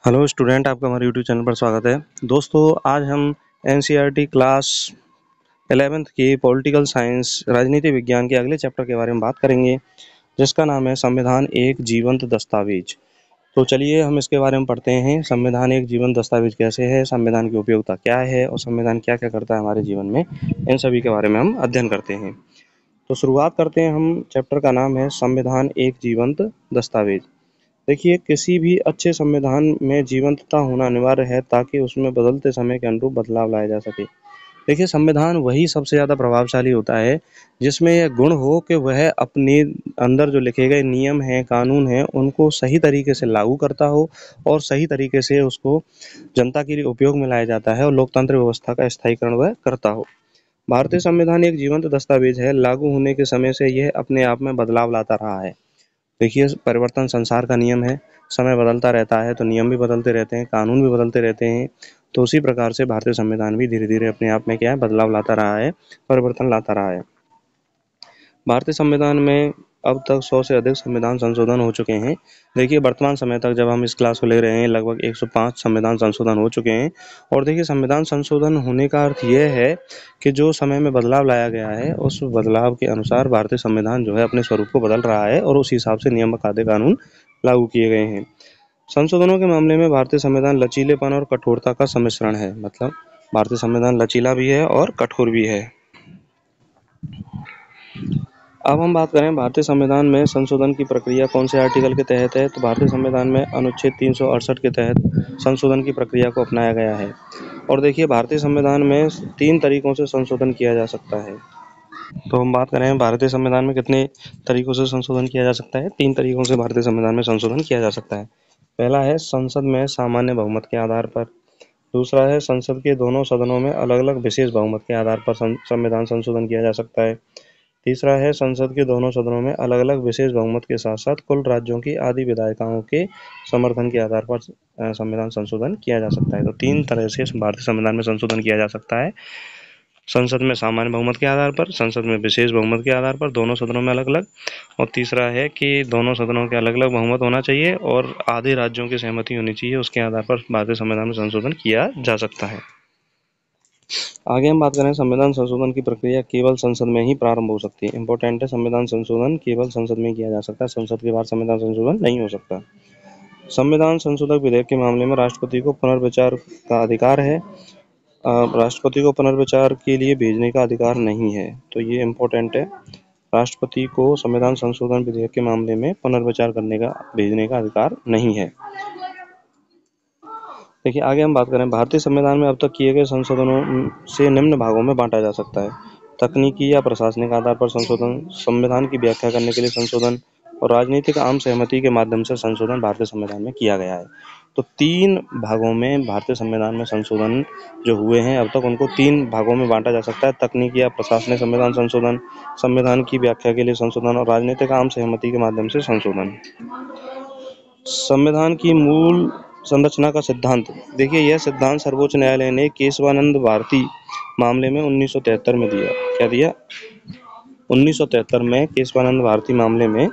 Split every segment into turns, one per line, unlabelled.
Hello student, आपका हमारे YouTube channel पर स्वागत है। दोस्तों, आज हम एनसीईआरटी क्लास 11th की पॉलिटिकल साइंस राजनीति विज्ञान के अगले चैप्टर के बारे में बात करेंगे, जिसका नाम है संविधान एक जीवंत दस्तावेज। तो चलिए हम इसके बारे में पढ़ते हैं। संविधान एक जीवंत दस्तावेज कैसे है, संविधान की उपयोगिता क्या है और संविधान क्या क्या करता है हमारे जीवन में, इन सभी के बारे में हम अध्ययन करते हैं। तो शुरुआत करते हैं हम। चैप्टर का नाम है संविधान एक जीवंत दस्तावेज। देखिए, किसी भी अच्छे संविधान में जीवंतता होना अनिवार्य है ताकि उसमें बदलते समय के अनुरूप बदलाव लाया जा सके। देखिए, संविधान वही सबसे ज़्यादा प्रभावशाली होता है जिसमें यह गुण हो कि वह अपने अंदर जो लिखे गए नियम हैं, कानून हैं, उनको सही तरीके से लागू करता हो और सही तरीके से उसको जनता के लिए उपयोग में लाया जाता है और लोकतंत्र व्यवस्था का स्थायीकरण वह करता हो। भारतीय संविधान एक जीवंत दस्तावेज है। लागू होने के समय से यह अपने आप में बदलाव लाता रहा है। देखिए, परिवर्तन संसार का नियम है। समय बदलता रहता है तो नियम भी बदलते रहते हैं, कानून भी बदलते रहते हैं। तो उसी प्रकार से भारतीय संविधान भी धीरे-धीरे अपने आप में क्या है, बदलाव लाता रहा है, परिवर्तन लाता रहा है। भारतीय संविधान में अब तक 100 से अधिक संविधान संशोधन हो चुके हैं। देखिए, वर्तमान समय तक जब हम इस क्लास को ले रहे हैं, लगभग 105 संविधान संशोधन हो चुके हैं। और देखिए, संविधान संशोधन होने का अर्थ ये है कि जो समय में बदलाव लाया गया है, उस बदलाव के अनुसार भारतीय संविधान जो है अपने स्वरूप को बदल रहा है और उस हिसाब से नियम, कायदे, कानून लागू किए गए हैं। संशोधनों के मामले में भारतीय संविधान लचीलेपन और कठोरता का सम्मिश्रण है। मतलब भारतीय संविधान लचीला भी है और कठोर भी है। अब हम बात करें भारतीय संविधान में संशोधन की प्रक्रिया कौन से आर्टिकल के तहत है, तो भारतीय संविधान में अनुच्छेद 368 के तहत संशोधन की प्रक्रिया को अपनाया गया है। और देखिए, भारतीय संविधान में 3 तरीकों से संशोधन किया जा सकता है। तो हम बात करें भारतीय संविधान में कितने तरीकों से संशोधन किया जा सकता है। 3 तरीकों से भारतीय संविधान में संशोधन किया जा सकता है। पहला है संसद में सामान्य बहुमत के आधार पर। दूसरा है संसद के दोनों सदनों में अलग-अलग विशेष बहुमत के आधार पर संविधान संशोधन किया जा सकता है। तीसरा है संसद के दोनों सदनों में अलग-अलग विशेष बहुमत के साथ-साथ कुल राज्यों की आधी विधायिकाओं के समर्थन के आधार पर संविधान संशोधन किया जा सकता है। तो 3 तरह से भारतीय संविधान में संशोधन किया जा सकता है। संसद में सामान्य बहुमत के आधार पर, संसद में विशेष बहुमत के आधार पर, दोनों सदनों में अलग-अलग, और तीसरा है कि दोनों सदनों के अलग-अलग बहुमत होना चाहिए और आधे राज्यों की सहमति होनी चाहिए। उसके आधार पर भारतीय संविधान में संशोधन किया जा सकता है। आगे हम बात करें संविधान संशोधन की प्रक्रिया केवल संसद में ही प्रारंभ हो सकती है। इंपॉर्टेंट है, संविधान संशोधन केवल संसद में किया जा सकता है, संसद के बाहर संविधान संशोधन नहीं हो सकता। संविधान संशोधक विधेयक के मामले में राष्ट्रपति को पुनर्विचार का अधिकार है। राष्ट्रपति को पुनर्विचार के लिए भेजने का अधिकार नहीं है। तो ये इम्पोर्टेंट है, राष्ट्रपति को संविधान संशोधन विधेयक के मामले में पुनर्विचार करने का, भेजने का अधिकार नहीं है। देखिए, आगे हम बात करें भारतीय संविधान में अब तक किए गए संशोधनों से निम्न भागों में बांटा जा सकता है। तकनीकी या प्रशासनिक आधार पर संशोधन, संविधान की व्याख्या करने के लिए संशोधन और राजनीतिक आम सहमति के माध्यम से संशोधन भारतीय संविधान में किया गया है। तो 3 भागों में भारतीय संविधान में संशोधन जो हुए हैं अब तक, उनको 3 भागों में बांटा जा सकता है। तकनीकी या प्रशासनिक संविधान संशोधन, संविधान की व्याख्या के लिए संशोधन और राजनीतिक आम सहमति के माध्यम से संशोधन। संविधान की मूल संरचना का सिद्धांत। देखिए, यह सिद्धांत सर्वोच्च न्यायालय ने केशवानंद भारती मामले में 1973 में दिया। क्या दिया? 1973 में केशवानंद भारती मामले में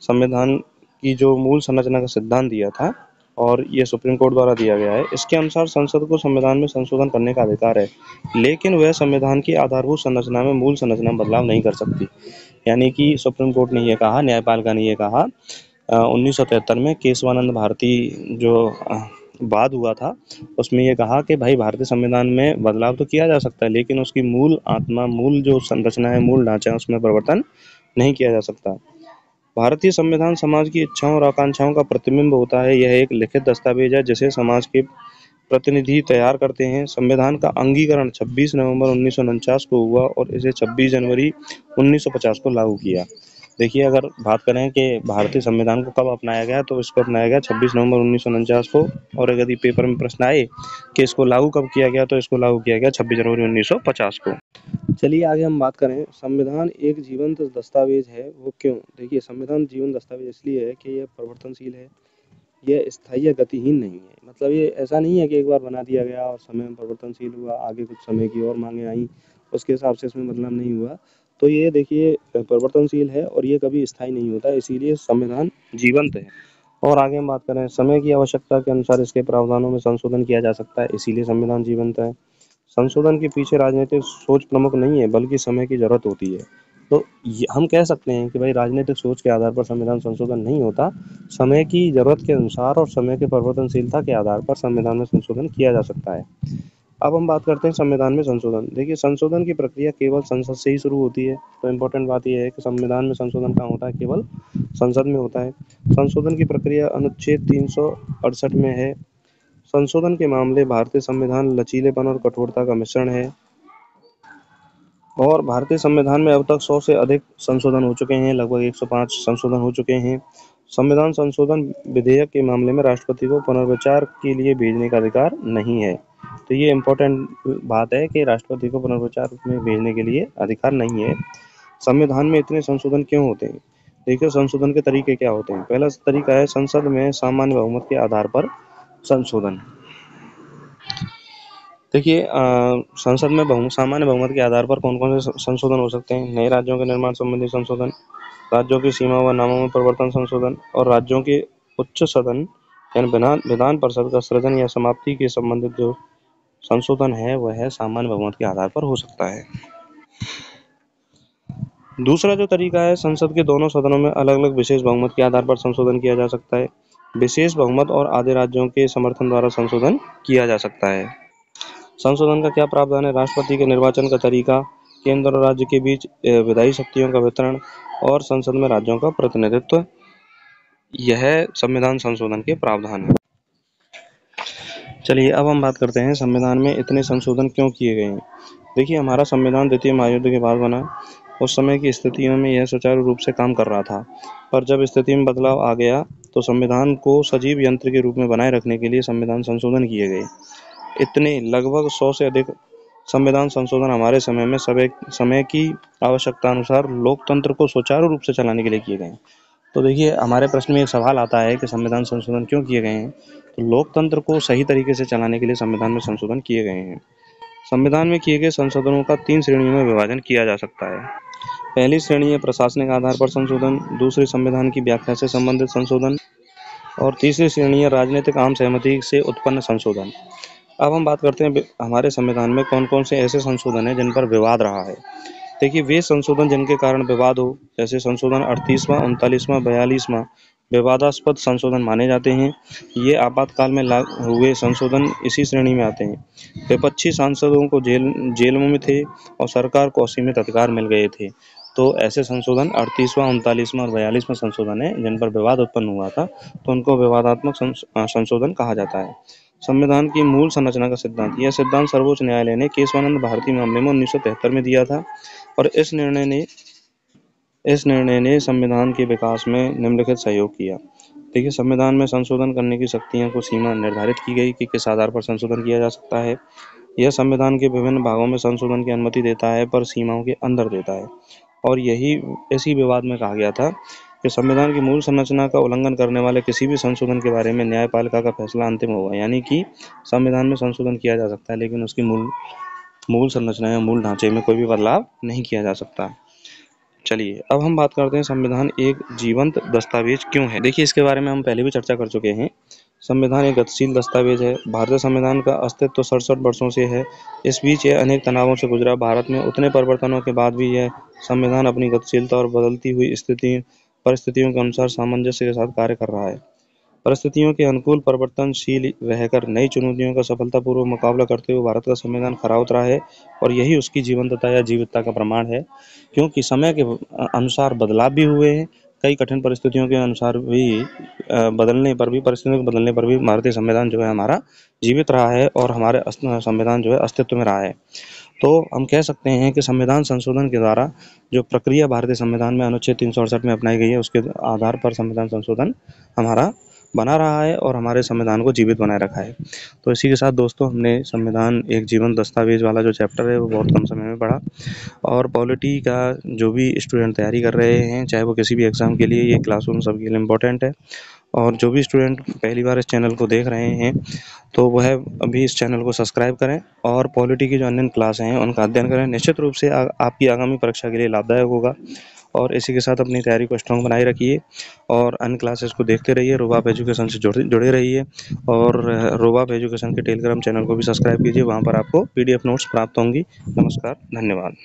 संविधान की जो मूल संरचना का सिद्धांत दिया था, और ये सुप्रीम कोर्ट द्वारा दिया गया है। इसके अनुसार संसद को संविधान में संशोधन करने का अधिकार है, लेकिन वह संविधान की आधारभूत संरचना में मूल संरचना में बदलाव नहीं कर सकती। यानी कि सुप्रीम कोर्ट ने ये कहा, न्यायपालिका ने ये कहा 1973 में केशवानंद भारती जो वाद हुआ था, उसमें ये कहा कि भाई भारतीय संविधान में बदलाव तो किया जा सकता है, लेकिन उसकी मूल आत्मा, मूल जो संरचना है, मूल ढांचा है, उसमें परिवर्तन नहीं किया जा सकता। भारतीय संविधान समाज की इच्छाओं और आकांक्षाओं का प्रतिबिंब होता है। यह एक लिखित दस्तावेज है जिसे समाज के प्रतिनिधि तैयार करते हैं। संविधान का अंगीकरण 26 नवंबर 1949 को हुआ और इसे 26 जनवरी 1950 को लागू किया। देखिए, अगर बात करें कि भारतीय संविधान को कब अपनाया गया, तो इसको अपनाया गया 26 नवंबर 1949 को। और यदि पेपर में प्रश्न आए कि इसको लागू कब किया गया, तो इसको लागू किया गया 26 जनवरी 1950 को। चलिए आगे हम बात करें, संविधान एक जीवंत दस्तावेज है, वो क्यों? देखिए, संविधान जीवंत दस्तावेज इसलिए है कि यह परिवर्तनशील है, यह स्थायी या गतिहीन नहीं है। मतलब ये ऐसा नहीं है कि एक बार बना दिया गया और समय में परिवर्तनशील हुआ, आगे कुछ समय की और मांगे आई, उसके हिसाब से इसमें बदलाव नहीं हुआ। तो ये देखिए परिवर्तनशील है और ये कभी स्थायी नहीं होता, इसीलिए संविधान जीवंत है। और आगे हम बात करें, समय की आवश्यकता के अनुसार इसके प्रावधानों में संशोधन किया जा सकता है, इसीलिए संविधान जीवंत है। संशोधन के पीछे राजनीतिक सोच प्रमुख नहीं है, बल्कि समय की ज़रूरत होती है। तो हम कह सकते हैं कि भाई राजनीतिक सोच के आधार पर संविधान संशोधन नहीं होता, समय की ज़रूरत के अनुसार और समय की परिवर्तनशीलता के आधार पर संविधान में संशोधन किया जा सकता है। अब हम बात करते हैं संविधान में संशोधन। देखिए, संशोधन की प्रक्रिया केवल संसद से ही शुरू होती है। तो इम्पोर्टेंट बात यह है कि संविधान में संशोधन कहाँ होता है? केवल संसद में होता है। संशोधन की प्रक्रिया अनुच्छेद 368 में है। संशोधन के मामले भारतीय संविधान लचीलेपन और कठोरता का मिश्रण है। और भारतीय संविधान में अब तक 100 से अधिक संशोधन हो चुके हैं, लगभग 105 संशोधन हो चुके हैं। संविधान संशोधन विधेयक के मामले में राष्ट्रपति को पुनर्विचार के लिए भेजने का अधिकार नहीं है। तो ये इम्पोर्टेंट बात है कि राष्ट्रपति को पुनर्विचार में भेजने के लिए अधिकार नहीं है। संविधान में इतने संशोधन क्यों होते हैं? देखिए, संशोधन के तरीके क्या होते हैं। पहला तरीका है संसद में सामान्य बहुमत के आधार पर संशोधन। देखिए, संसद में सामान्य बहुमत के आधार पर कौन-कौन से संशोधन हो सकते हैं? नए राज्यों के निर्माण संबंधी संशोधन, राज्यों की सीमा व नामों में परिवर्तन संशोधन और राज्यों के उच्च सदन यानी विधान परिषद का सृजन या समाप्ति के संबंधित जो संशोधन है, वह सामान्य बहुमत के आधार पर हो सकता है। दूसरा जो तरीका है, संसद के दोनों सदनों में अलग-अलग विशेष बहुमत के आधार पर संशोधन किया जा सकता है। विशेष बहुमत और आधे राज्यों के समर्थन द्वारा संशोधन किया जा सकता है। संशोधन का क्या प्रावधान है? राष्ट्रपति के निर्वाचन का तरीका, केंद्र और राज्य के बीच विधायी शक्तियों का वितरण और संसद में राज्यों का प्रतिनिधित्व, यह संविधान संशोधन के प्रावधान है। चलिए, अब हम बात करते हैं संविधान में इतने संशोधन क्यों किए गए हैं। देखिए, हमारा संविधान द्वितीय महायुद्ध के बाद बना। उस समय की स्थितियों में यह सुचारू रूप से काम कर रहा था, पर जब स्थिति में बदलाव आ गया तो संविधान को सजीव यंत्र के रूप में बनाए रखने के लिए संविधान संशोधन किए गए। इतने लगभग 100 से अधिक संविधान संशोधन हमारे समय में समय की आवश्यकता अनुसार लोकतंत्र को सुचारू रूप से चलाने के लिए किए गए हैं। तो देखिए, हमारे प्रश्न में एक सवाल आता है कि संविधान संशोधन क्यों किए गए हैं? तो लोकतंत्र को सही तरीके से चलाने के लिए संविधान में संशोधन किए गए हैं। संविधान में किए गए संशोधनों का 3 श्रेणियों में विभाजन किया जा सकता है। पहली श्रेणी है प्रशासनिक आधार पर संशोधन, दूसरी संविधान की व्याख्या से संबंधित संशोधन और तीसरी श्रेणी है राजनीतिक आम सहमति से उत्पन्न संशोधन। अब हम बात करते हैं हमारे संविधान में कौन-कौन से ऐसे संशोधन हैं जिन पर विवाद रहा है। देखिए, वे संशोधन जिनके कारण विवाद हो, जैसे संशोधन 38वां, 39वां, 42वां विवादास्पद संशोधन माने जाते हैं। ये आपातकाल में लागू हुए संशोधन इसी श्रेणी में आते हैं। विपक्षी सांसदों को जेलों में थे और सरकार को असीमित अधिकार मिल गए थे। तो ऐसे संशोधन 38वां, 39वां और 42वां संशोधन है जिन पर विवाद उत्पन्न हुआ था, तो उनको विवादात्मक संशोधन कहा जाता है। संविधान की मूल संरचना का सिद्धांत, यह सिद्धांत सर्वोच्च न्यायालय ने केशवानंद भारती मामले में 1973 में दिया था और इस निर्णय ने संविधान के विकास में निम्नलिखित सहयोग किया। देखिए, संविधान में संशोधन करने की शक्तियों को सीमा निर्धारित की गई कि किस आधार पर संशोधन किया जा सकता है। यह संविधान के विभिन्न भागों में संशोधन की अनुमति देता है, पर सीमाओं के अंदर देता है। और इसी विवाद में कहा गया था कि संविधान की मूल संरचना का उल्लंघन करने वाले किसी भी संशोधन के बारे में न्यायपालिका का फैसला अंतिम होगा। यानी कि संविधान में संशोधन किया जा सकता है, लेकिन उसकी मूल संरचना या मूल ढांचे में कोई भी बदलाव नहीं किया जा सकता। चलिए, अब हम बात करते हैं संविधान एक जीवंत दस्तावेज क्यों है। देखिए, इसके बारे में हम पहले भी चर्चा कर चुके हैं। संविधान एक गतिशील दस्तावेज है। भारतीय संविधान का अस्तित्व 67 वर्षों से है। इस बीच यह अनेक तनावों से गुजरा। भारत में उतने परिवर्तनों के बाद भी यह संविधान अपनी गतिशीलता और बदलती हुई परिस्थितियों के अनुसार सामंजस्य के साथ कार्य कर रहा है। परिस्थितियों के अनुकूल परिवर्तनशील रहकर नई चुनौतियों का सफलतापूर्वक मुकाबला करते हुए भारत का संविधान खरा उतरा है और यही उसकी जीवंतता या जीवितता का प्रमाण है, क्योंकि समय के अनुसार बदलाव भी हुए हैं। कई कठिन परिस्थितियों के अनुसार भी परिस्थितियों के बदलने पर भी भारतीय संविधान जो है हमारा जीवित रहा है और हमारे संविधान जो है अस्तित्व में रहा है। तो हम कह सकते हैं कि संविधान संशोधन के द्वारा जो प्रक्रिया भारतीय संविधान में अनुच्छेद 368 में अपनाई गई है, उसके आधार पर संविधान संशोधन हमारा बना रहा है और हमारे संविधान को जीवित बनाए रखा है। तो इसी के साथ दोस्तों, हमने संविधान एक जीवन दस्तावेज वाला जो चैप्टर है वो बहुत कम समय में पढ़ा और पॉलिटी का जो भी स्टूडेंट तैयारी कर रहे हैं, चाहे वो किसी भी एग्ज़ाम के लिए, ये क्लासरूम सबके लिए इम्पोर्टेंट है। और जो भी स्टूडेंट पहली बार इस चैनल को देख रहे हैं, तो वह अभी इस चैनल को सब्सक्राइब करें और पॉलिटी की जो अन्य क्लास हैं उनका अध्ययन करें। निश्चित रूप से आपकी आगामी परीक्षा के लिए लाभदायक होगा। और इसी के साथ अपनी तैयारी को स्ट्रॉन्ग बनाए रखिए और अन्य क्लासेस को देखते रहिए। रोबाप एजुकेशन से जुड़े रहिए और रोबाप एजुकेशन के टेलीग्राम चैनल को भी सब्सक्राइब कीजिए, वहाँ पर आपको PDF नोट्स प्राप्त होंगी। नमस्कार, धन्यवाद।